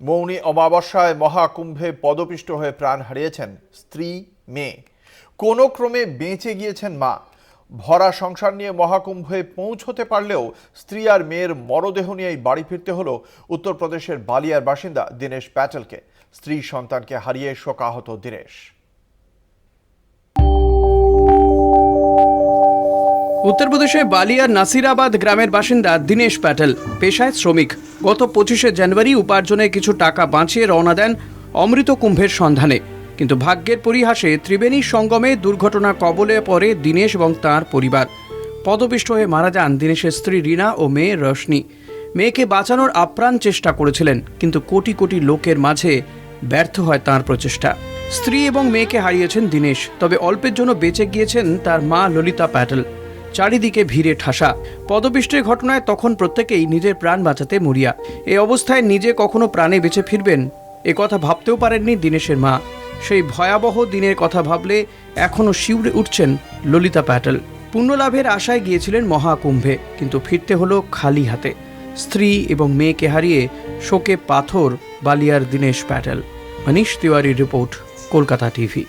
মৌনী অমাবস্যায় মহাকুম্ভে পদপিষ্ট হয়ে প্রাণ হারিয়েছেন স্ত্রী, মেয়ে। কোনো ক্রমে বেঁচে গিয়েছেন মা। ভরা সংসার নিয়ে মহাকুম্ভে পৌঁছতে পারলেও স্ত্রী আর মেয়ের মরদেহ নিয়েই বাড়ি ফিরতে হলো উত্তরপ্রদেশের বালিয়ার বাসিন্দা দীনেশ প্যাটেলকে। স্ত্রী সন্তানকে হারিয়ে শোকাহত দীনেশ। উত্তরপ্রদেশের বালিয়ার নাসিরাবাদ গ্রামের বাসিন্দা দীনেশ প্যাটেল পেশায় শ্রমিক। গত 25শে জানুয়ারি উপার্জনের কিছু টাকা বাঁচিয়ে রওনা দেন অমৃত কুম্ভের সন্ধানে, কিন্তু ভাগ্যের পরিহাসে ত্রিবেণী সঙ্গমে দুর্ঘটনার কবলে পড়ে দীনেশ এবং তাঁর পরিবার। পদপিষ্ট হয়ে মারা যান দীনেশের স্ত্রী রীনা ও মেয়ে রোশনি। মেয়েকে বাঁচানোর আপ্রাণ চেষ্টা করেছিলেন, কিন্তু কোটি কোটি লোকের মাঝে ব্যর্থ হয় তাঁর প্রচেষ্টা। স্ত্রী এবং মেয়েকে হারিয়েছেন দীনেশ, তবে অল্পের জন্য বেঁচে গিয়েছেন তার মা ললিতা প্যাটেল। চারিদিকে ভিড়ে ঠাসা। পদপিষ্টের ঘটনায় তখন প্রত্যেকেই নিজের প্রাণ বাঁচাতে মরিয়া। এই অবস্থায় নিজে কখনো প্রাণে বেঁচে ফিরবেন এ কথা ভাবতেও পারেননি দীনেশের মা। সেই ভয়াবহ দিনের কথা ভাবলে এখনও শিউরে উঠছেন ললিতা প্যাটেল। পুণ্যলাভের আশায় গিয়েছিলেন মহাকুম্ভে, কিন্তু ফিরতে হলো খালি হাতে। স্ত্রী এবং মেয়েকে হারিয়ে শোকে পাথর বালিয়ার দীনেশ প্যাটেল। মনীষ তিওয়ারির রিপোর্ট, কলকাতা টিভি।